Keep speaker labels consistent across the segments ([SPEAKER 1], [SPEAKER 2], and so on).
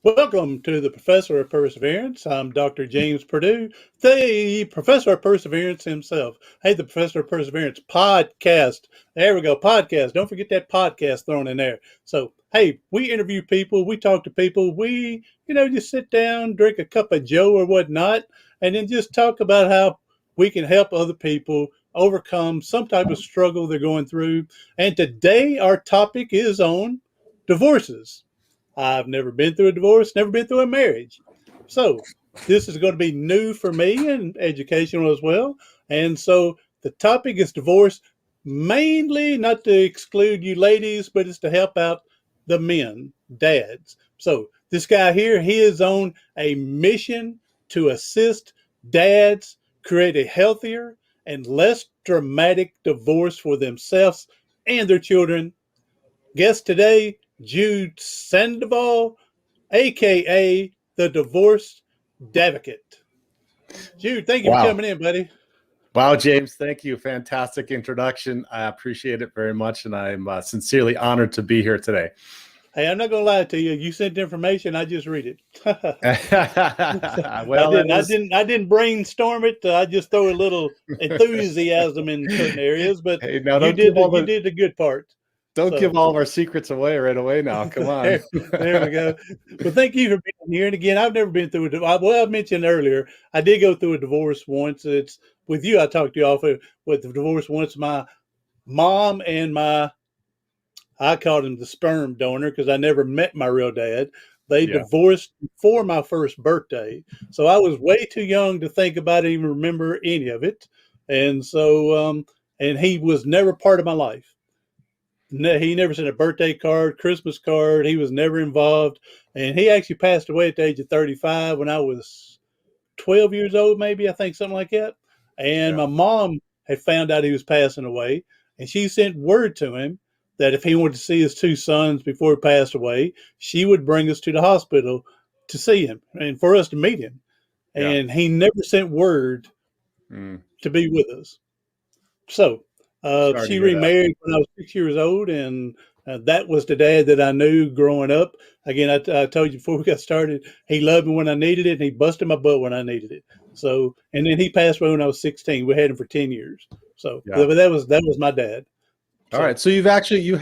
[SPEAKER 1] Welcome to the Professor of Perseverance. I'm Dr. James Perdue, the Professor of Perseverance himself. Hey, the Professor of Perseverance podcast. There we go, podcast. Don't forget that podcast thrown in there. So, hey, we interview people, we talk to people, we, just sit down, drink a cup of Joe or whatnot, and then just talk about how we can help other people overcome some type of struggle they're going through. And today our topic is on divorces. I've never been through a divorce, never been through a marriage. So this is going to be new for me and educational as well. And so the topic is divorce, mainly not to exclude you ladies, but it's to help out the men, dads. So this guy here, he is on a mission to assist dads create a healthier and less dramatic divorce for themselves and their children. Guest today, Jude Sandoval, aka the Divorce Advocate. Jude, thank you for
[SPEAKER 2] Wow.
[SPEAKER 1] coming in, buddy.
[SPEAKER 2] Wow, James, thank you. Fantastic introduction. I appreciate it very much, and I'm sincerely honored to be here today.
[SPEAKER 1] Hey, I'm not going to lie to you. You sent information, I just read it.
[SPEAKER 2] Well,
[SPEAKER 1] I didn't brainstorm it. I just throw a little enthusiasm in certain areas, but
[SPEAKER 2] hey, now
[SPEAKER 1] you did the good part.
[SPEAKER 2] Don't give all of our secrets away right away now. Come on.
[SPEAKER 1] there we go. Well, thank you for being here. And again, I've never been through a divorce. Well, I mentioned earlier, I did go through a divorce once. It's with you. I talked to you off with the divorce once. My mom and I called him the sperm donor because I never met my real dad. They divorced before my first birthday. So I was way too young to think about it, even remember any of it. And so, and he was never part of my life. He never sent a birthday card, Christmas card. He was never involved. And he actually passed away at the age of 35 when I was 12 years old, maybe, I think, something like that. And my mom had found out he was passing away. And she sent word to him that if he wanted to see his two sons before he passed away, she would bring us to the hospital to see him and for us to meet him. And he never sent word to be with us. So she remarried when I was 6 years old, and that was the dad that I knew growing up. Again, I told you before we got started, he loved me when I needed it, and he busted my butt when I needed it. So, and then he passed away when I was 16. We had him for 10 years. So, but that was my dad.
[SPEAKER 2] All right. So you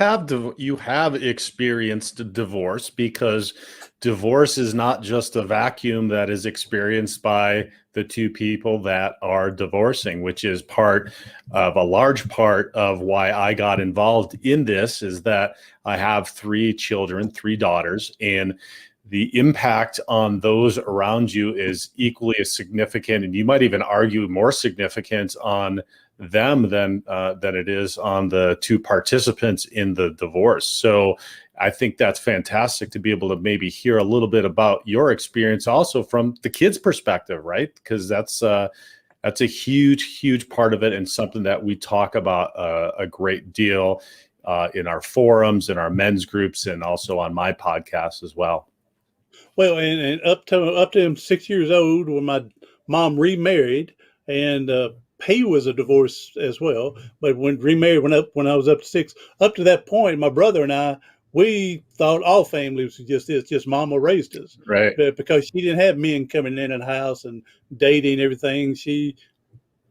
[SPEAKER 2] have experienced divorce, because divorce is not just a vacuum that is experienced by the two people that are divorcing, which is a large part of why I got involved in this, is that I have 3 children, 3 daughters, and the impact on those around you is equally as significant, and you might even argue more significant on them than it is on the 2 participants in the divorce. So I think that's fantastic to be able to maybe hear a little bit about your experience also from the kids' perspective, right? Because that's a huge part of it, and something that we talk about a great deal in our forums, in our men's groups, and also on my podcast as well.
[SPEAKER 1] Well, and up to him 6 years old when my mom remarried, and he was a divorce as well. But when remarried, when I was up to 6, up to that point, my brother and I, we thought all families was just mama raised us,
[SPEAKER 2] right?
[SPEAKER 1] But because she didn't have men coming in the house and dating and everything. She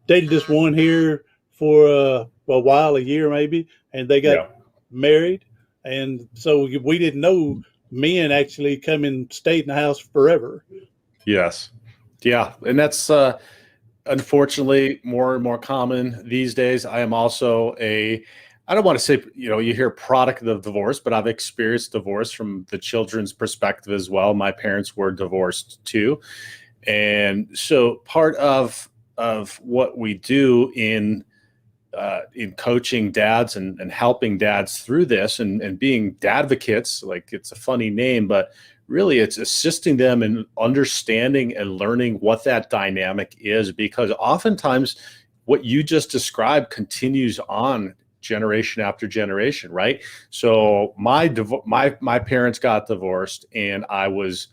[SPEAKER 1] dated this one here for a while, a year maybe, and they got married, and so we didn't know men actually come and stayed in the house forever.
[SPEAKER 2] Yes, yeah, and that's unfortunately more and more common these days. I am also I don't want to say, you hear product of divorce, but I've experienced divorce from the children's perspective as well. My parents were divorced too. And so part of what we do in coaching dads and helping dads through this and being dadvocates, like it's a funny name, but really it's assisting them in understanding and learning what that dynamic is, because oftentimes what you just described continues on generation after generation, right? So my parents got divorced, and I was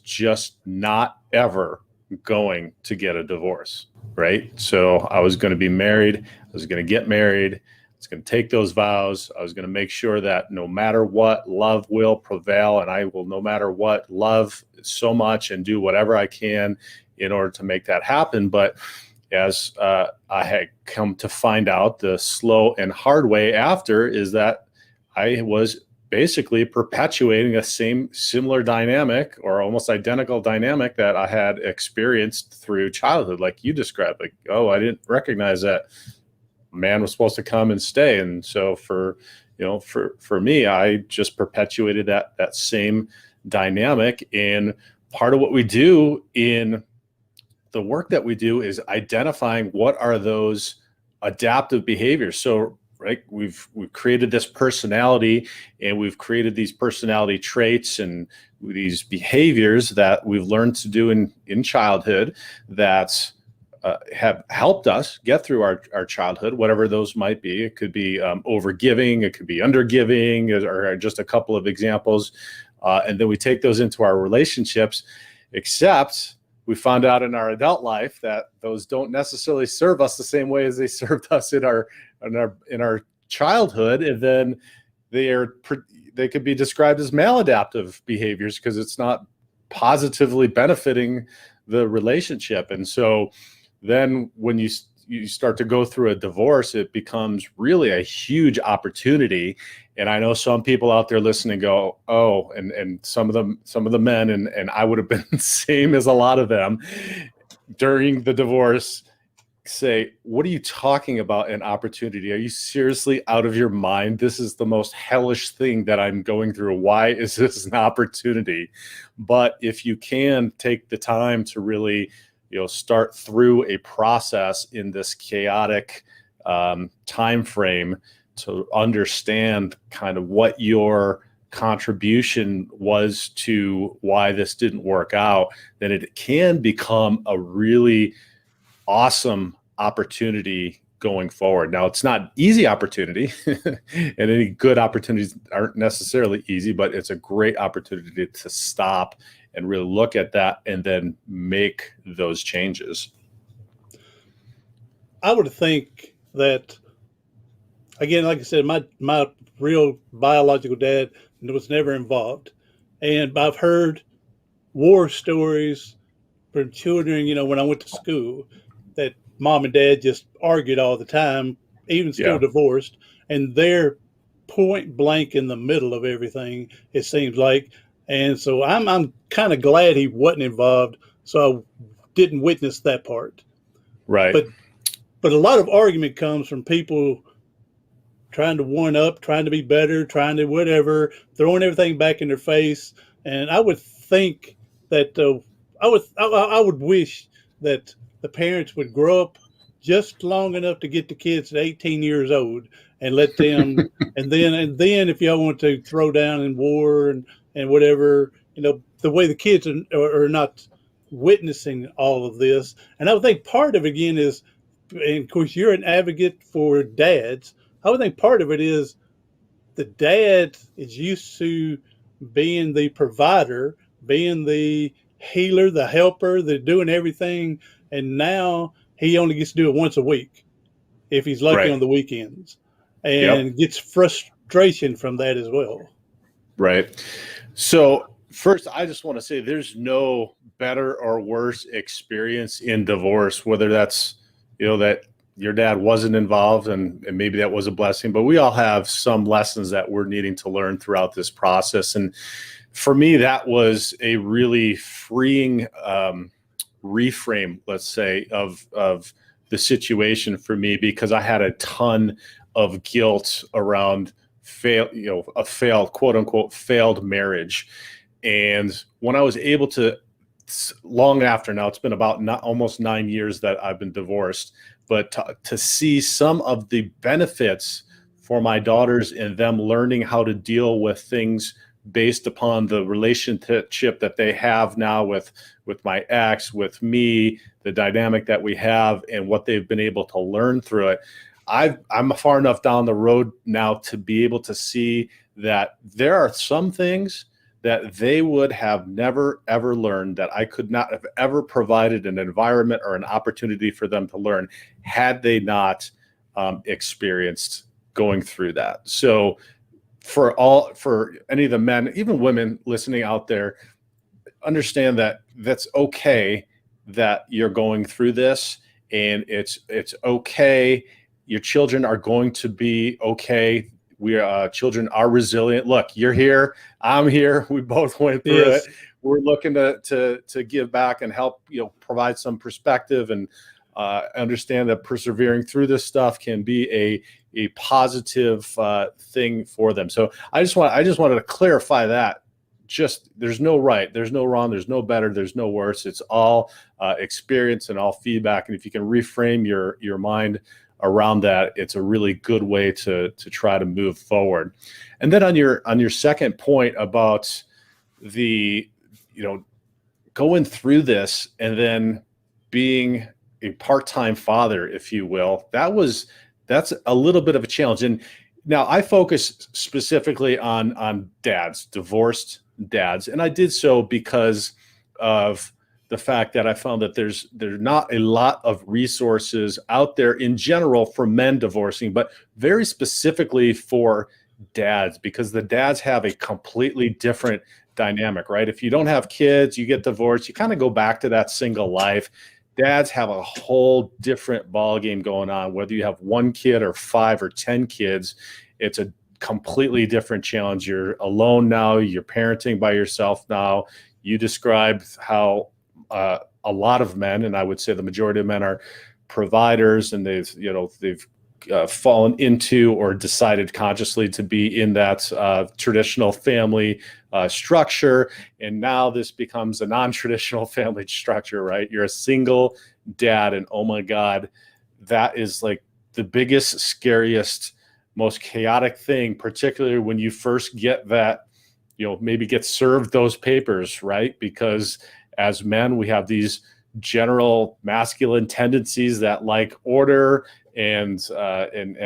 [SPEAKER 2] just not ever going to get a divorce, right? So I was going to be married. I was going to get married. was going to take those vows. I was going to make sure that no matter what, love will prevail, and I will, no matter what, love so much and do whatever I can in order to make that happen. But as I had come to find out, the slow and hard way after is that I was basically perpetuating a similar dynamic or almost identical dynamic that I had experienced through childhood, like you described. Like, oh, I didn't recognize that man was supposed to come and stay. And so for me, I just perpetuated that same dynamic. And part of what we do in the work that we do is identifying what are those adaptive behaviors. So, right, we've created this personality, and we've created these personality traits and these behaviors that we've learned to do in childhood that have helped us get through our childhood, whatever those might be. It could be overgiving, it could be undergiving, or just a couple of examples. And then we take those into our relationships, except we found out in our adult life that those don't necessarily serve us the same way as they served us in our childhood. And then they could be described as maladaptive behaviors because it's not positively benefiting the relationship. And so then when you start to go through a divorce, it becomes really a huge opportunity. And I know some people out there listening go, oh, and some of the men, and I would have been the same as a lot of them during the divorce, say, what are you talking about, an opportunity? Are you seriously out of your mind? This is the most hellish thing that I'm going through. Why is this an opportunity? But if you can take the time to really start through a process in this chaotic time frame to understand kind of what your contribution was to why this didn't work out, then it can become a really awesome opportunity going forward. Now, it's not an easy opportunity, and any good opportunities aren't necessarily easy, but it's a great opportunity to stop and really look at that and then make those changes.
[SPEAKER 1] I would think that, again, like I said, my real biological dad was never involved. And I've heard war stories from children, when I went to school, that mom and dad just argued all the time, even still divorced, and they're point blank in the middle of everything, it seems like. And so I'm kind of glad he wasn't involved, so I didn't witness that part.
[SPEAKER 2] Right.
[SPEAKER 1] But a lot of argument comes from people trying to one up, trying to be better, trying to whatever, throwing everything back in their face. And I would think that I would wish that the parents would grow up just long enough to get the kids to 18 years old and let them, and then if y'all want to throw down in war and whatever, the way the kids are not witnessing all of this. And I would think part of it, again, is, and of course you're an advocate for dads, I would think part of it is the dad is used to being the provider, being the healer, the helper, the doing everything. And now he only gets to do it once a week if he's lucky on the weekends, and gets frustration from that as well.
[SPEAKER 2] Right. So first, I just want to say there's no better or worse experience in divorce, whether that's, that your dad wasn't involved and maybe that was a blessing, but we all have some lessons that we're needing to learn throughout this process. And for me, that was a really freeing reframe, let's say, of the situation for me, because I had a ton of guilt around a failed, quote unquote, failed marriage. And when I was able to, long after now, it's been about almost 9 years that I've been divorced, but to see some of the benefits for my daughters and them learning how to deal with things based upon the relationship that they have now with my ex, with me, the dynamic that we have, and what they've been able to learn through it. I'm far enough down the road now to be able to see that there are some things that they would have never, ever learned, that I could not have ever provided an environment or an opportunity for them to learn had they not experienced going through that. So for any of the men, even women listening out there, understand that that's okay that you're going through this, and it's okay. Your children are going to be okay. Children are resilient. Look, you're here, I'm here. We both went through
[SPEAKER 1] Yes.
[SPEAKER 2] it. We're looking to give back and help, provide some perspective, and understand that persevering through this stuff can be a positive thing for them. So I just wanted to clarify that. Just, there's no right, there's no wrong, there's no better, there's no worse. It's all experience and all feedback. And if you can reframe your mind around that, it's a really good way to try to move forward. And then on your second point about the, going through this and then being a part-time father, if you will, that's a little bit of a challenge. And now I focus specifically on dads, divorced dads. And I did so because of the fact that I found that there's not a lot of resources out there in general for men divorcing, but very specifically for dads, because the dads have a completely different dynamic, right? If you don't have kids, you get divorced, you kind of go back to that single life. Dads have a whole different ballgame going on, whether you have one kid or 5 or 10 kids. It's a completely different challenge. You're alone now. You're parenting by yourself now. You described how a lot of men, and I would say the majority of men, are providers, and they've fallen into or decided consciously to be in that traditional family structure. And now this becomes a non-traditional family structure, right? You're a single dad, and oh my God, that is like the biggest, scariest, most chaotic thing, particularly when you first get that, maybe get served those papers, right? Because as men, we have these general masculine tendencies that like order and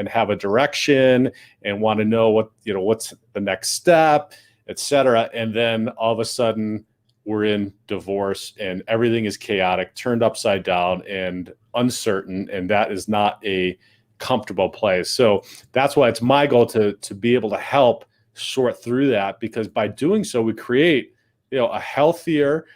[SPEAKER 2] have a direction and want to know what's the next step, etc. And then all of a sudden we're in divorce and everything is chaotic, turned upside down and uncertain. And that is not a comfortable place. So that's why it's my goal to be able to help sort through that, because by doing so, we create, a healthier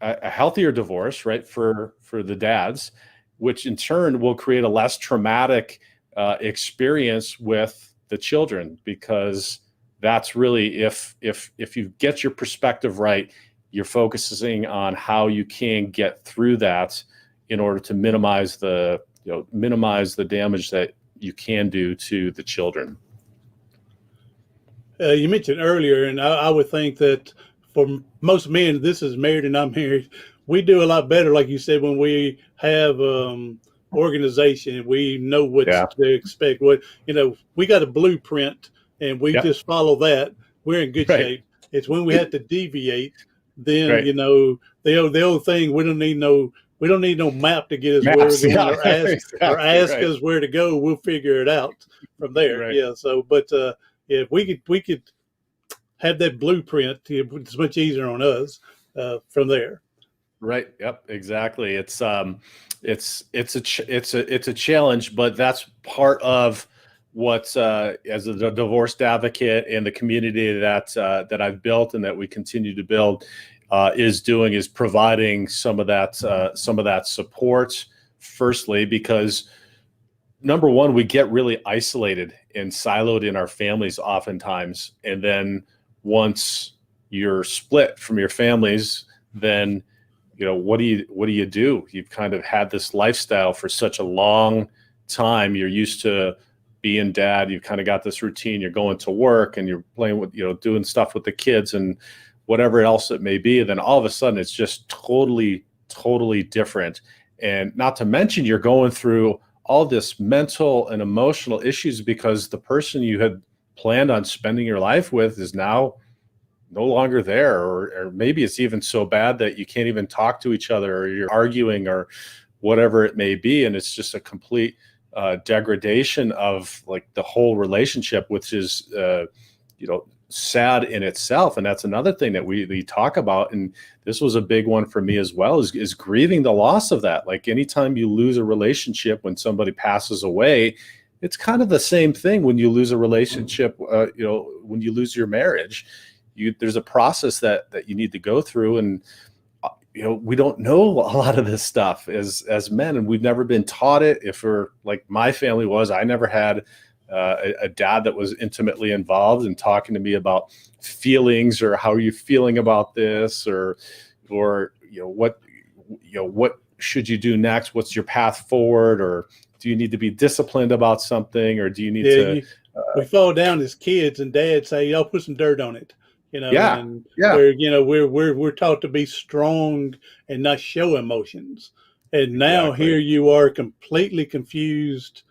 [SPEAKER 2] divorce, right? For the dads, which in turn will create a less traumatic experience with the children, because that's really, if you get your perspective right, you're focusing on how you can get through that in order to minimize the damage that you can do to the children.
[SPEAKER 1] You mentioned earlier, and I would think that for most men, this is married and I'm married, we do a lot better, like you said, when we have organization, we know what to expect. We got a blueprint and we just follow that. We're in good shape. It's when we have to deviate, then the old thing, we don't need no map to get us where we're going, or ask us where to go. We'll figure it out from there. Right. Yeah. So, but if we could have that blueprint, it's much easier on us from there.
[SPEAKER 2] Right. Yep. Exactly. It's a challenge, but that's part of what, as a divorced advocate and the community that I've built and that we continue to build, is providing some of that support. Firstly, because number one, we get really isolated and siloed in our families oftentimes, and then once you're split from your families, then what do you do? You've kind of had this lifestyle for such a long time. You're used to being dad. You've kind of got this routine. You're going to work and you're playing with, doing stuff with the kids and whatever else it may be. And then all of a sudden it's just totally different. And not to mention you're going through all this mental and emotional issues because the person you had planned on spending your life with is now no longer there, or maybe it's even so bad that you can't even talk to each other, or you're arguing, or whatever it may be, and it's just a complete degradation of like the whole relationship, which is sad in itself. And that's another thing that we talk about, and this was a big one for me as well, is grieving the loss of that. Like anytime you lose a relationship, when somebody passes away, it's kind of the same thing when you lose a relationship. When you lose your marriage, there's a process that you need to go through, and we don't know a lot of this stuff as men, and we've never been taught it. If we're like my family was, I never had a dad that was intimately involved in talking to me about feelings, or how are you feeling about this, or what should you do next? What's your path forward? Or do you need to be disciplined about something? Or do you need to,
[SPEAKER 1] we fall down as kids and dad say, "Y'all put some dirt on it,"
[SPEAKER 2] yeah,
[SPEAKER 1] and
[SPEAKER 2] yeah,
[SPEAKER 1] we're taught to be strong and not show emotions. And now
[SPEAKER 2] exactly.
[SPEAKER 1] here you are completely confused.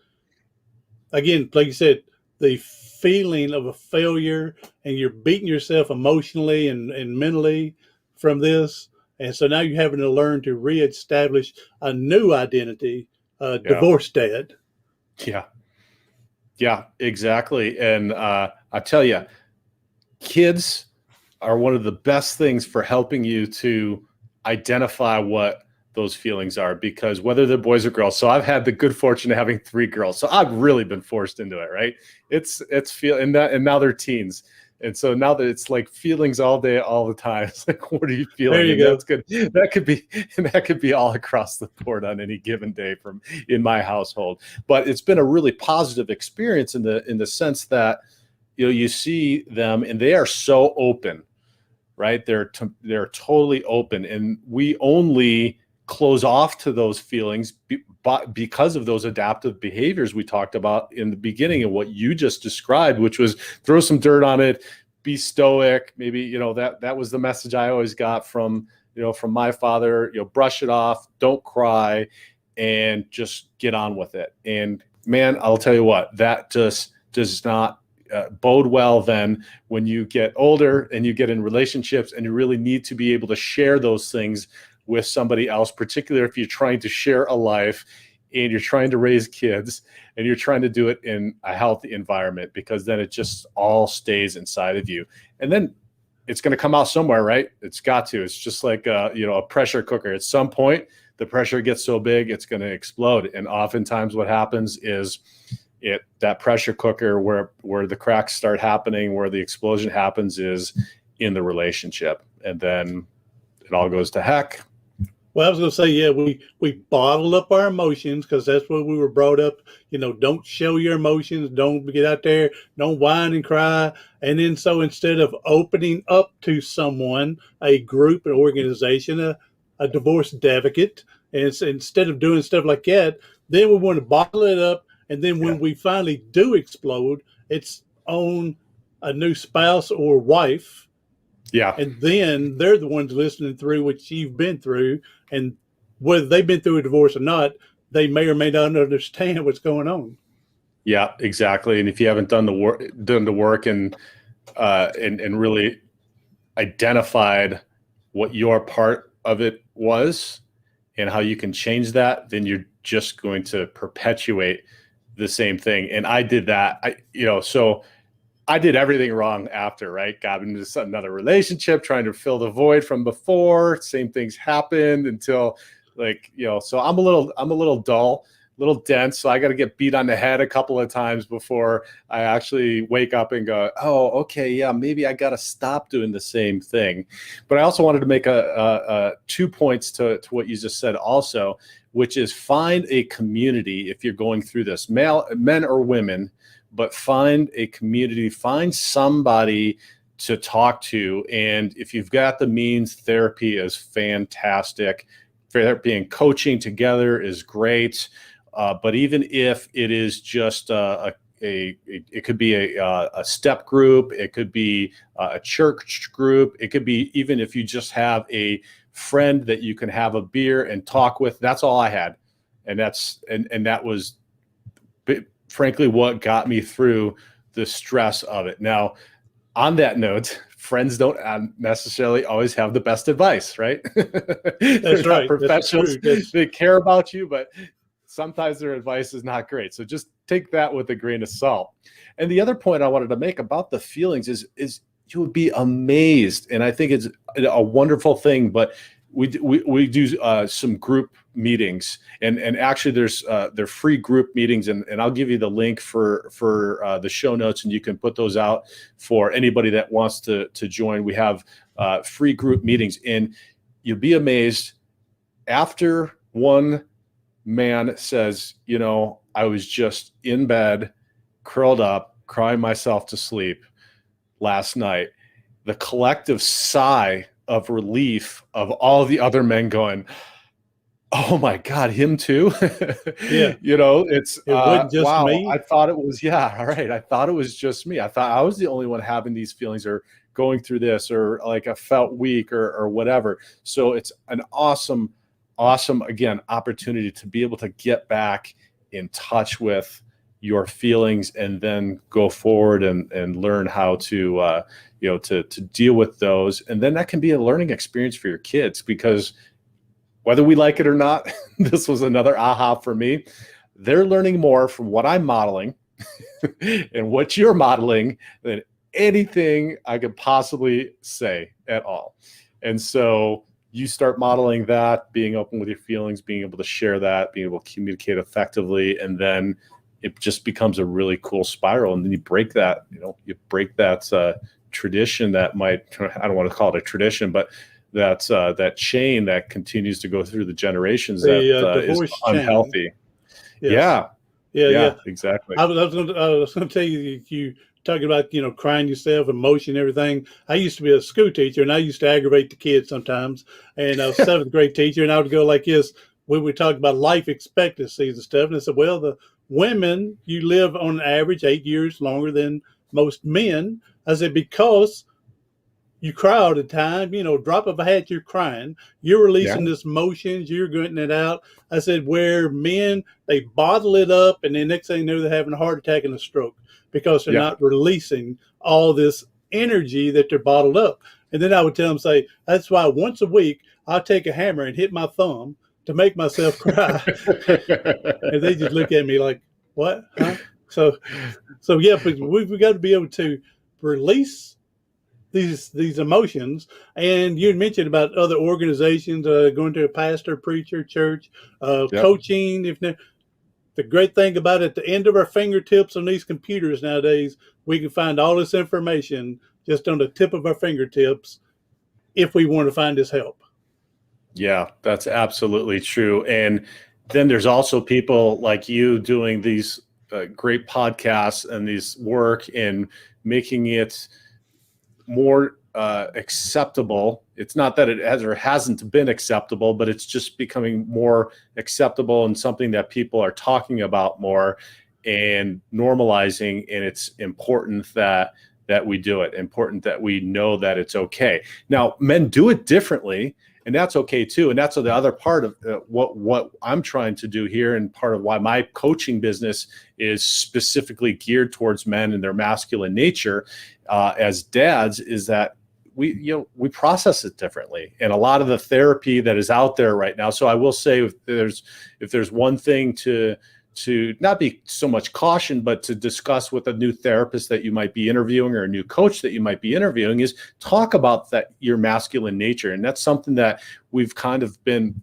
[SPEAKER 1] Again, like you said, the feeling of a failure, and you're beating yourself emotionally and mentally from this. And so now you're having to learn to reestablish a new identity,
[SPEAKER 2] Yeah.
[SPEAKER 1] divorced dad.
[SPEAKER 2] Yeah. Yeah, exactly. And I tell you, kids are one of the best things for helping you to identify what those feelings are, because whether they're boys or girls. So I've had the good fortune of having 3 girls. So I've really been forced into it, right? It's and now they're teens. And so now that it's like feelings all day, all the time, it's like, what are you feeling?
[SPEAKER 1] There you
[SPEAKER 2] And
[SPEAKER 1] go.
[SPEAKER 2] that's good. That could be all across the board on any given day from in my household. But it's been a really positive experience in the sense that, you see them and they are so open, right? They're totally open, and we only close off to those feelings because of those adaptive behaviors we talked about in the beginning of what you just described, which was throw some dirt on it, be stoic. Maybe, that was the message I always got from my father, brush it off, don't cry, and just get on with it. And man, I'll tell you what, that just does not bode well then when you get older and you get in relationships and you really need to be able to share those things with somebody else, particularly if you're trying to share a life and you're trying to raise kids and you're trying to do it in a healthy environment, because then it just all stays inside of you. And then it's going to come out somewhere, right? It's got to. It's just like a pressure cooker. At some point, the pressure gets so big, it's going to explode. And oftentimes what happens is that pressure cooker where the cracks start happening, where the explosion happens, is in the relationship. And then it all goes to heck.
[SPEAKER 1] Well, I was going to say, yeah, we bottle up our emotions because that's what we were brought up. Don't show your emotions. Don't get out there. Don't whine and cry. And then so instead of opening up to someone, a group, an organization, a divorce advocate, and instead of doing stuff like that, then we want to bottle it up. And then when we finally do explode, it's on a new spouse or wife.
[SPEAKER 2] Yeah.
[SPEAKER 1] And then they're the ones listening through what you've been through. And whether they've been through a divorce or not, they may or may not understand what's going on.
[SPEAKER 2] Yeah, exactly. And if you haven't done the work and really identified what your part of it was and how you can change that, then you're just going to perpetuate the same thing. And I did that. So I did everything wrong after, right? Got into another relationship, trying to fill the void from before. Same things happened until so I'm a little dull, a little dense. So I got to get beat on the head a couple of times before I actually wake up and go, oh, okay, yeah, maybe I got to stop doing the same thing. But I also wanted to make a 2 points to what you just said also, which is find a community if you're going through this, men or women, but find a community, find somebody to talk to. And if you've got the means, therapy is fantastic. Therapy and coaching together is great. But even if it is just it could be a step group, it could be a church group, it could be even if you just have a friend that you can have a beer and talk with. That's all I had, and that was frankly what got me through the stress of it. Now, on that note, friends don't necessarily always have the best advice, right? They're not professionals. They care about you, but sometimes their advice is not great. So just take that with a grain of salt. And the other point I wanted to make about the feelings is you would be amazed. And I think it's a wonderful thing, but We do some group meetings, and actually they're free group meetings, and I'll give you the link for the show notes, and you can put those out for anybody that wants to join. We have free group meetings, and you'll be amazed. After one man says, I was just in bed, curled up, crying myself to sleep last night, the collective sigh of relief of all the other men going, oh my God, him too.
[SPEAKER 1] Yeah.
[SPEAKER 2] It's
[SPEAKER 1] It wasn't just
[SPEAKER 2] wow.
[SPEAKER 1] me.
[SPEAKER 2] I thought it was, all right. I thought it was just me. I thought I was the only one having these feelings or going through this, or like I felt weak or whatever. So it's an awesome, again, opportunity to be able to get back in touch with your feelings and then go forward and learn how to, to deal with those. And then that can be a learning experience for your kids, because whether we like it or not, this was another aha for me. They're learning more from what I'm modeling and what you're modeling than anything I could possibly say at all. And so you start modeling that, being open with your feelings, being able to share that, being able to communicate effectively, and then it just becomes a really cool spiral. And then you break that, tradition that might, I don't want to call it a tradition, but that's that chain that continues to go through the generations that is unhealthy.
[SPEAKER 1] Yes.
[SPEAKER 2] Yeah, exactly.
[SPEAKER 1] I was going to tell you, you talking about, crying yourself, emotion, everything. I used to be a school teacher, and I used to aggravate the kids sometimes. And I was a seventh grade teacher, and I would go like this when we talk about life expectancies and stuff. And I said, well, the women, you live on average 8 years longer than most men. I said, because you cry all the time, drop of a hat, you're crying. You're releasing this emotions, you're getting it out. I said, where men, they bottle it up, and then next thing you know, they're having a heart attack and a stroke because they're not releasing all this energy that they're bottled up. And then I would tell them, say, that's why once a week, I'll take a hammer and hit my thumb to make myself cry. And they just look at me like, what? Huh? So yeah, but we've got to be able to release these emotions. And you had mentioned about other organizations, going to a pastor, preacher, church, coaching. The great thing about it, at the end of our fingertips on these computers nowadays, we can find all this information just on the tip of our fingertips if we want to find this help.
[SPEAKER 2] Yeah, that's absolutely true. And then there's also people like you doing these great podcasts and these work and making it more acceptable. It's not that it has or hasn't been acceptable, but it's just becoming more acceptable and something that people are talking about more and normalizing. And it's important that we do it, important that we know that it's okay. Now, men do it differently, and that's okay too. And that's the other part of what I'm trying to do here, and part of why my coaching business is specifically geared towards men and their masculine nature as dads, is that we process it differently. And a lot of the therapy that is out there right now. So I will say, if there's one thing to not be so much caution, but to discuss with a new therapist that you might be interviewing or a new coach that you might be interviewing, is talk about that, your masculine nature. And that's something that we've kind of been,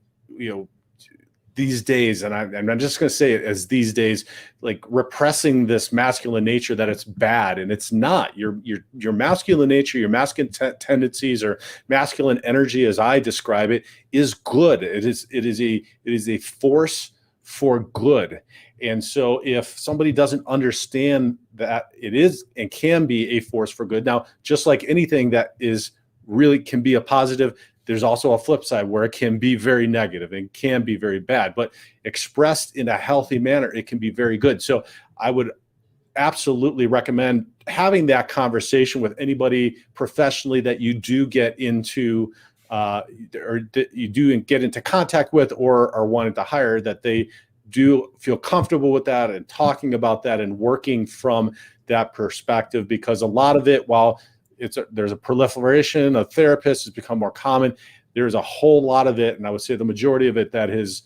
[SPEAKER 2] these days, and I'm just going to say it as these days, like repressing this masculine nature, that it's bad, and it's not. Your masculine nature, your masculine tendencies, or masculine energy, as I describe it, is good. It is a force for good. And so if somebody doesn't understand that it is and can be a force for good, now, just like anything that is really can be a positive, there's also a flip side where it can be very negative and can be very bad, but expressed in a healthy manner, it can be very good. So I would absolutely recommend having that conversation with anybody professionally that you do get into or that you do get into contact with or are wanting to hire, that they do feel comfortable with that and talking about that and working from that perspective. Because a lot of it, while there's a proliferation of therapists, has become more common, there's a whole lot of it, and I would say the majority of it, that is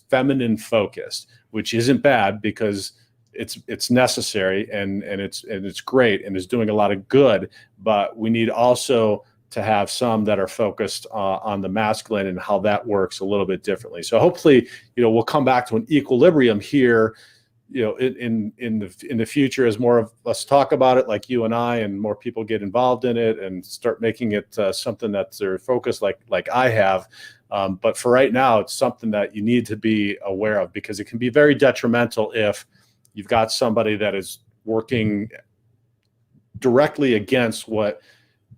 [SPEAKER 2] feminine focused, which isn't bad, because it's necessary and it's great and is doing a lot of good. But we need also to have some that are focused on the masculine and how that works a little bit differently. So hopefully, we'll come back to an equilibrium here, in the future, as more of us talk about it, like you and I, and more people get involved in it and start making it something that's their focus, like I have. But for right now, it's something that you need to be aware of, because it can be very detrimental if you've got somebody that is working directly against what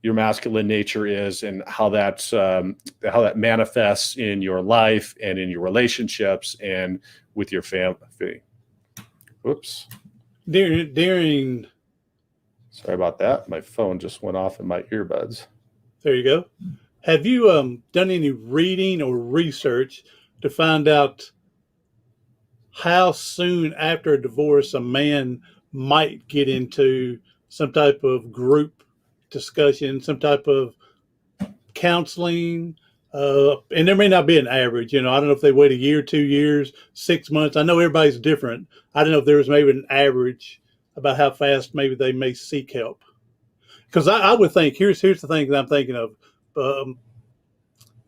[SPEAKER 2] your masculine nature is, and how that manifests in your life and in your relationships and with your family. Whoops.
[SPEAKER 1] During
[SPEAKER 2] Sorry about that. My phone just went off in my earbuds.
[SPEAKER 1] There you go. Have you done any reading or research to find out how soon after a divorce a man might get into some type of group discussion, some type of counseling? And there may not be an average. I don't know if they wait a year, 2 years, 6 months. I know everybody's different. I don't know if there was maybe an average about how fast maybe they may seek help. Because I would think, here's the thing that I'm thinking of.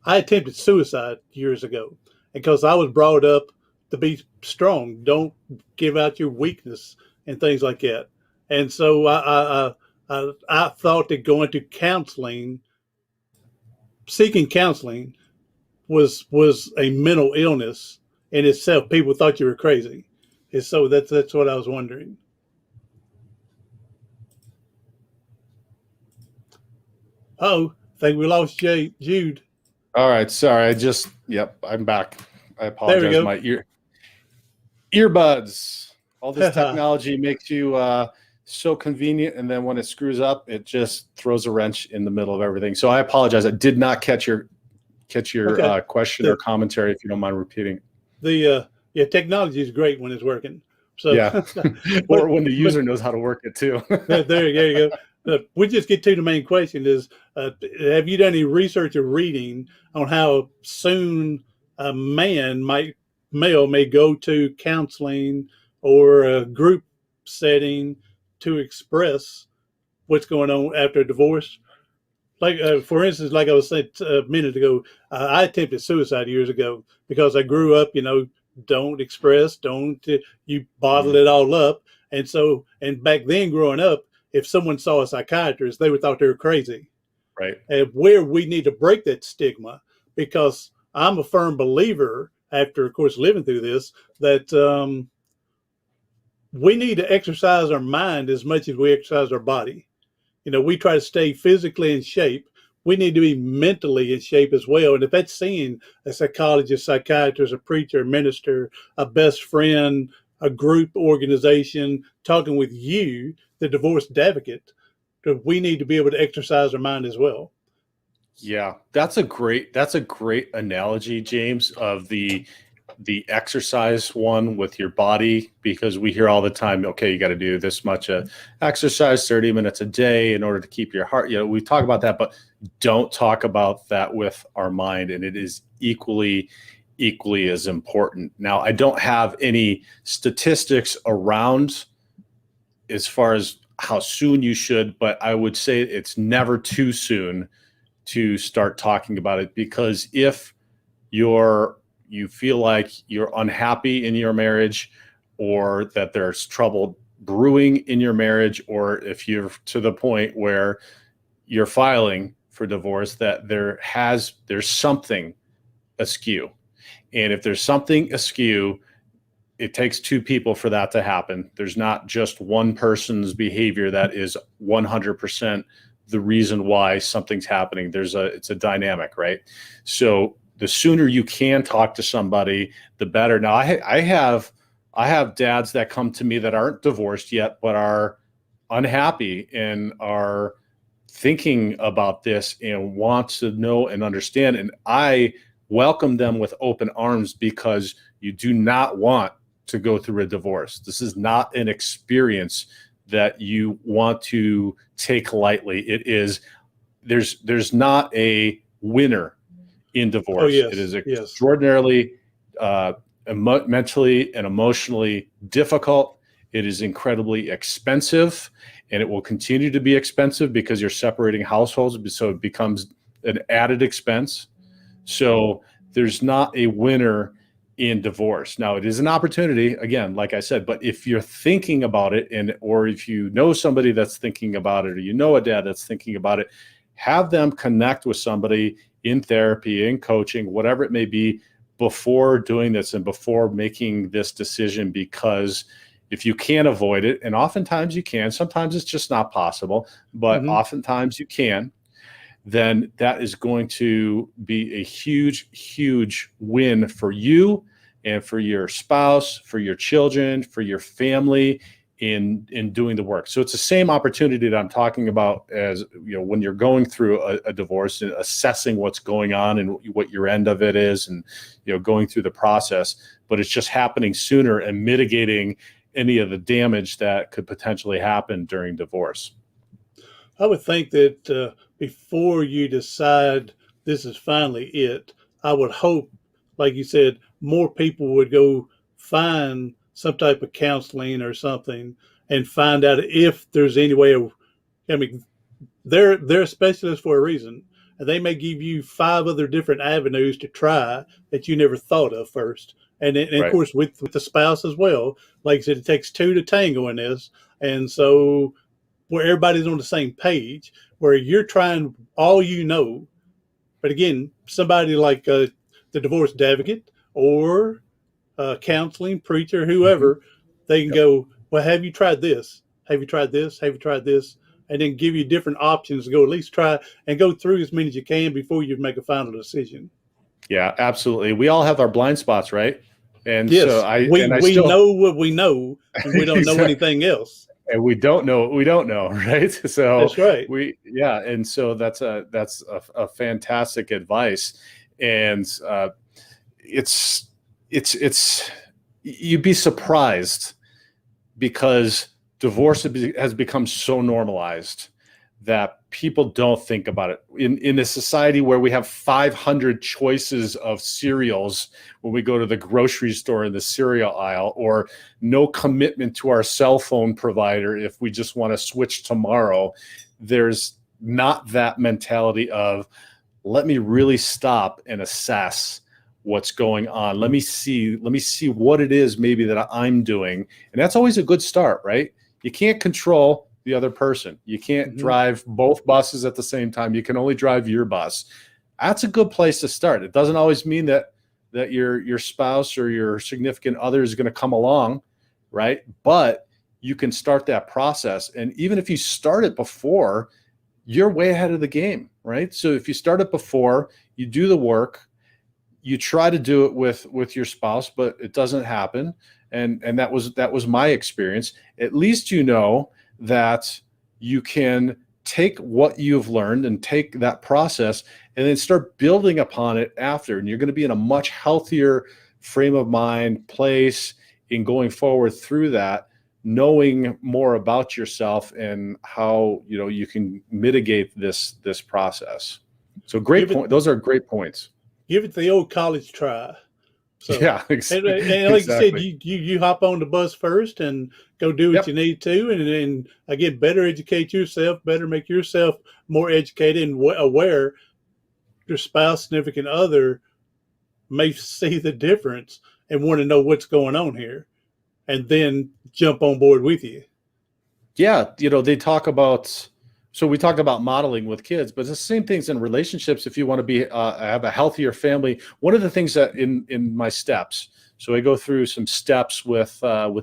[SPEAKER 1] I attempted suicide years ago because I was brought up to be strong. Don't give out your weakness and things like that. And so I thought that going to counseling, seeking counseling, was a mental illness in itself. People thought you were crazy. And so that's what I was wondering. Oh, I think we lost Jude.
[SPEAKER 2] All right. Sorry. I'm back. I apologize.
[SPEAKER 1] There we go.
[SPEAKER 2] My earbuds. All this technology makes you so convenient, and then when it screws up, it just throws a wrench in the middle of everything. So I apologize. I did not catch your
[SPEAKER 1] Okay.
[SPEAKER 2] question or commentary, if you don't mind repeating.
[SPEAKER 1] Technology is great when it's working. So
[SPEAKER 2] yeah, or when the user knows how to work it too.
[SPEAKER 1] there you go. We just get to the main question: is have you done any research or reading on how soon a male may go to counseling or a group setting to express what's going on after a divorce? Like, for instance, like I was saying a minute ago, I attempted suicide years ago because I grew up, don't express, you bottle it all up. And back then growing up, if someone saw a psychiatrist, they would thought they were crazy.
[SPEAKER 2] Right.
[SPEAKER 1] And where we need to break that stigma, because I'm a firm believer, after, of course, living through this, that we need to exercise our mind as much as we exercise our body. We try to stay physically in shape. We need to be mentally in shape as well. And if that's seeing a psychologist, psychiatrist, a preacher, a minister, a best friend, a group organization, talking with you, the divorced advocate, we need to be able to exercise our mind as well.
[SPEAKER 2] Yeah, that's a great analogy, James, of the exercise one with your body, because we hear all the time, okay, you got to do this much exercise, 30 minutes a day in order to keep your heart. We talk about that, but don't talk about that with our mind. And it is equally as important. Now, I don't have any statistics around as far as how soon you should, but I would say it's never too soon to start talking about it, because if you feel like you're unhappy in your marriage, or that there's trouble brewing in your marriage, or if you're to the point where you're filing for divorce, that there's something askew. And if there's something askew, it takes two people for that to happen. There's not just one person's behavior that is 100% the reason why something's happening. It's a dynamic, right? So the sooner you can talk to somebody, the better. Now, I have dads that come to me that aren't divorced yet, but are unhappy and are thinking about this and want to know and understand. And I welcome them with open arms, because you do not want to go through a divorce. This is not an experience that you want to take lightly. It is, there's not a winner in divorce.
[SPEAKER 1] Oh, yes.
[SPEAKER 2] It is extraordinarily mentally and emotionally difficult. It is incredibly expensive, and it will continue to be expensive because you're separating households, so it becomes an added expense. So there's not a winner in divorce. Now, it is an opportunity, again, like I said, but if you're thinking about it, or if you know somebody that's thinking about it, or you know a dad that's thinking about it, have them connect with somebody in therapy, in coaching, whatever it may be, before doing this and before making this decision. Because if you can't avoid it, and oftentimes you can, sometimes it's just not possible, but oftentimes you can, then that is going to be a huge, huge win for you and for your spouse, for your children, for your family in doing the work. So it's the same opportunity that I'm talking about as, when you're going through a divorce and assessing what's going on and what your end of it is, and, going through the process, but it's just happening sooner and mitigating any of the damage that could potentially happen during divorce.
[SPEAKER 1] I would think that before you decide this is finally it, I would hope, like you said, more people would go find some type of counseling or something and find out if there's any way of, I mean, they're specialists for a reason. And they may give you 5 other different avenues to try that you never thought of first. And of course, with the spouse as well, like I said, it takes 2 to tango in this. And so where everybody's on the same page, where you're trying all but again, somebody like the divorce advocate or counseling preacher, whoever, they can go, well, have you tried this? Have you tried this? Have you tried this? And then give you different options to go at least try and go through as many as you can before you make a final decision.
[SPEAKER 2] Yeah, absolutely. We all have our blind spots, right? And
[SPEAKER 1] yes,
[SPEAKER 2] so
[SPEAKER 1] we know what we know, and we don't know anything else.
[SPEAKER 2] And we don't know what we don't know, right? So
[SPEAKER 1] that's right.
[SPEAKER 2] And so that's a fantastic advice. And it's you'd be surprised, because divorce has become so normalized that people don't think about it. In a society where we have 500 choices of cereals when we go to the grocery store in the cereal aisle, or no commitment to our cell phone provider if we just want to switch tomorrow, there's not that mentality of, let me really stop and assess what's going on. Let me see what it is maybe that I'm doing. And that's always a good start, right? You can't control the other person. You can't drive both buses at the same time. You can only drive your bus. That's a good place to start. It doesn't always mean that your spouse or your significant other is going to come along, right? But you can start that process. And even if you start it before, you're way ahead of the game, right? So if you start it before, you do the work, you try to do it with your spouse, but it doesn't happen. And that was my experience. At least you know that you can take what you've learned and take that process and then start building upon it after. And you're going to be in a much healthier frame of mind, place in going forward through that, knowing more about yourself and how you can mitigate this process. So great point. Those are great points.
[SPEAKER 1] Give it the old college try. So,
[SPEAKER 2] yeah,
[SPEAKER 1] exactly. And like exactly. You said, you hop on the bus first and go do what you need to, and then again, better educate yourself, better make yourself more educated and aware. Your spouse, significant other may see the difference and want to know what's going on here, and then jump on board with you.
[SPEAKER 2] Yeah, they talk about. So we talked about modeling with kids, but it's the same things in relationships. If you want to be have a healthier family, one of the things that in my steps, so I go through some steps with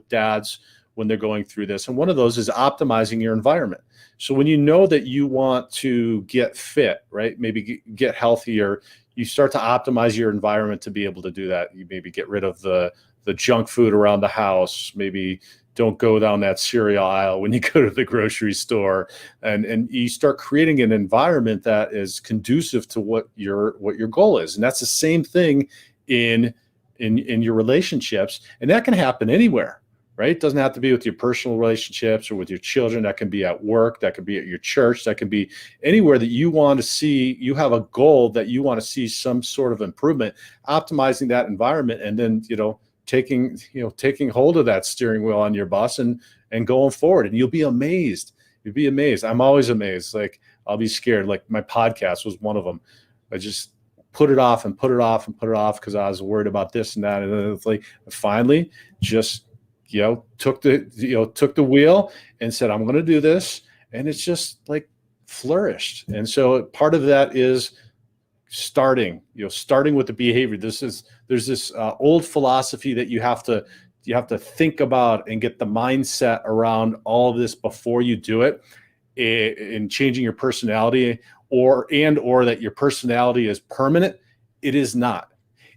[SPEAKER 2] dads when they're going through this, and one of those is optimizing your environment. So when you know that you want to get fit, right, maybe get healthier, you start to optimize your environment to be able to do that. You maybe get rid of the junk food around the house, maybe don't go down that cereal aisle when you go to the grocery store, and you start creating an environment that is conducive to what your goal is. And that's the same thing in your relationships. And that can happen anywhere, right? It doesn't have to be with your personal relationships or with your children. That can be at work, that could be at your church, that can be anywhere that you want to see, you have a goal that you want to see some sort of improvement, optimizing that environment, and then, taking hold of that steering wheel on your bus and going forward. And you'll be amazed You'd be amazed. I'm always amazed. Like, I'll be scared. Like, my podcast was one of them. I just put it off and put it off and put it off because I was worried about this and that. And then it's like, finally just, took the wheel and said, I'm going to do this. And it's just like flourished. And so part of that is starting with the behavior. There's this old philosophy that you have to think about and get the mindset around all of this before you do it, in changing your personality, or that your personality is permanent. It is not.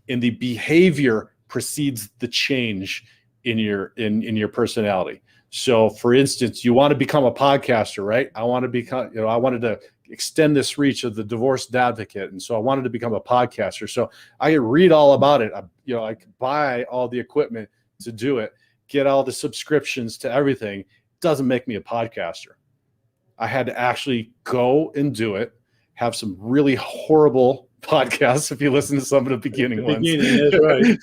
[SPEAKER 2] And the behavior precedes the change in your personality. So for instance, you want to become a podcaster, right? I wanted to extend this reach of the divorced advocate. And so I wanted to become a podcaster. So I could read all about it. I could buy all the equipment to do it, get all the subscriptions to everything. It doesn't make me a podcaster. I had to actually go and do it, have some really horrible podcasts. If you listen to some of the beginning ones,
[SPEAKER 1] that's right.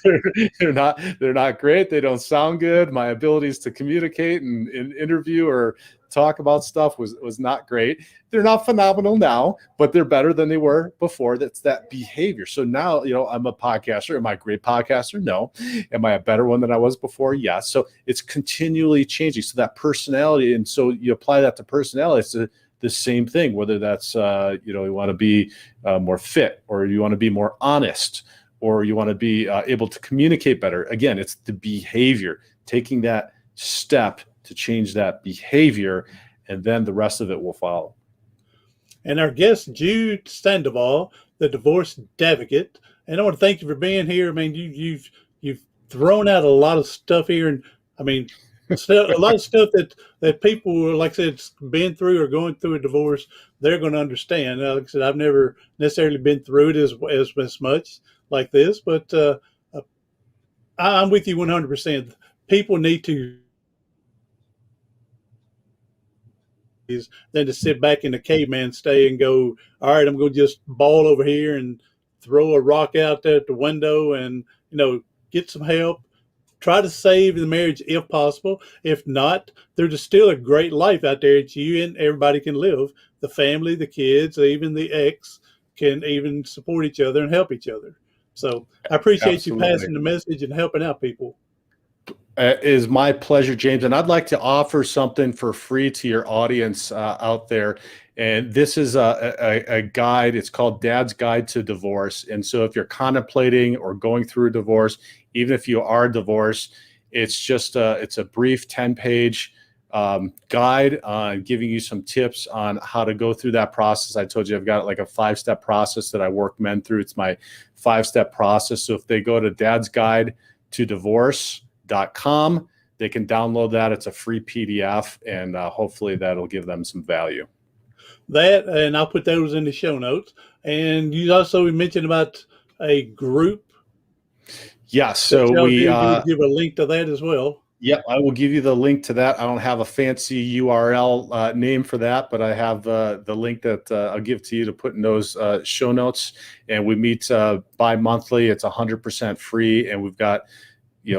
[SPEAKER 2] they're not great. They don't sound good. My abilities to communicate and interview or talk about stuff was not great. They're not phenomenal now, but they're better than they were before. That's that behavior. So now, I'm a podcaster. Am I a great podcaster? No. Am I a better one than I was before? Yes. So it's continually changing. So that personality, and so you apply that to personality. It's the same thing, whether that's, you want to be more fit, or you want to be more honest, or you want to be able to communicate better. Again, it's the behavior, taking that step to change that behavior, and then the rest of it will follow.
[SPEAKER 1] And our guest, Jude Sandoval, the divorce advocate. And I want to thank you for being here. I mean, you've thrown out a lot of stuff here, and I mean, a lot of stuff that people, like I said, been through or going through a divorce, they're going to understand. Like I said, I've never necessarily been through it as much like this, but I'm with you 100%. People need to than to sit back in the caveman stay and go, all right, I'm going to just ball over here and throw a rock out there at the window and, get some help. Try to save the marriage if possible. If not, there's still a great life out there that you and everybody can live. The family, the kids, even the ex can even support each other and help each other. So I appreciate
[SPEAKER 2] Absolutely.
[SPEAKER 1] you passing the message and helping out people.
[SPEAKER 2] It is my pleasure, James. And I'd like to offer something for free to your audience out there. And this is a guide. It's called Dad's Guide to Divorce. And so if you're contemplating or going through a divorce, even if you are divorced, it's just it's a brief 10-page guide on giving you some tips on how to go through that process. I told you I've got like a 5-step process that I work men through. It's my 5-step process. So if they go to Dad's Guide to Divorce.com, they can download that. It's a free PDF, and hopefully that'll give them some value.
[SPEAKER 1] That, and I'll put those in the show notes. And you also mentioned about a group.
[SPEAKER 2] Yes. So we
[SPEAKER 1] give a link to that as well.
[SPEAKER 2] Yep, I will give you the link to that. I don't have a fancy URL name for that, but I have the link that I'll give to you to put in those show notes. And we meet bi-monthly. It's 100% free, and we've got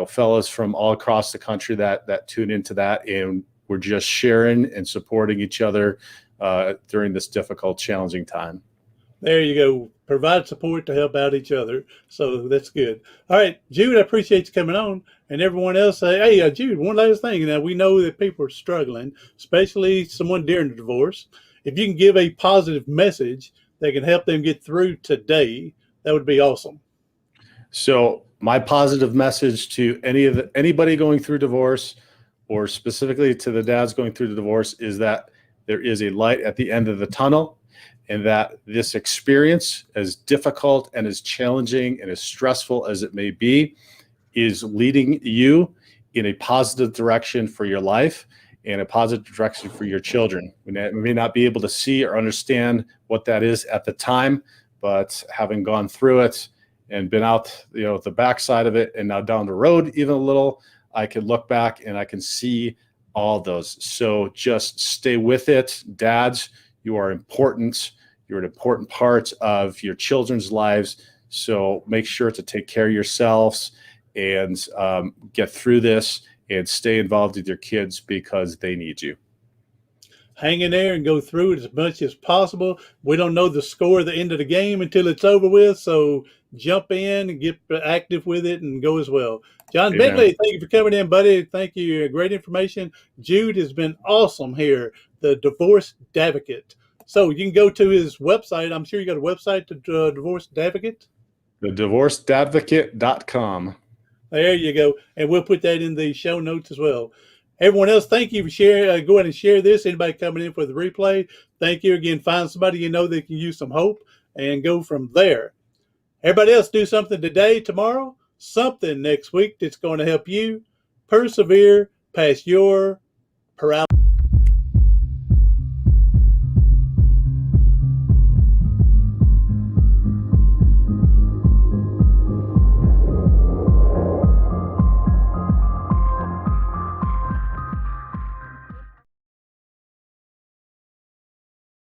[SPEAKER 2] fellows from all across the country that tune into that, and we're just sharing and supporting each other during this difficult, challenging time.
[SPEAKER 1] There you go. Provide support to help out each other. So that's good. All right, Jude, I appreciate you coming on. And everyone else, hey, Jude, one last thing. Now, we know that people are struggling, especially someone during the divorce. If you can give a positive message that can help them get through today, that would be awesome.
[SPEAKER 2] So my positive message to anybody going through divorce, or specifically to the dads going through the divorce, is that there is a light at the end of the tunnel, and that this experience, as difficult and as challenging and as stressful as it may be, is leading you in a positive direction for your life and a positive direction for your children. We may not be able to see or understand what that is at the time, but having gone through it and been out, the backside of it, and now down the road even a little, I can look back and I can see all those. So just stay with it. Dads, you are important. You're an important part of your children's lives. So make sure to take care of yourselves and get through this, and stay involved with your kids because they need you.
[SPEAKER 1] hang in there and go through it as much as possible. We don't know the score at the end of the game until it's over with, so jump in and get active with it and go as well. John
[SPEAKER 2] Amen.
[SPEAKER 1] Bentley, thank you for coming in, buddy. Thank you. Great information. Jude has been awesome here, the Divorce Advocate. So you can go to his website. I'm sure you got a website to Divorce Advocate.
[SPEAKER 2] TheDivorcedAdvocate.com.
[SPEAKER 1] There you go. And we'll put that in the show notes as well. Everyone else, thank you for sharing. Go ahead and share this. Anybody coming in for the replay, thank you again. Find somebody you know that can use some hope and go from there. Everybody else, do something today, tomorrow, something next week that's going to help you persevere past your paralysis.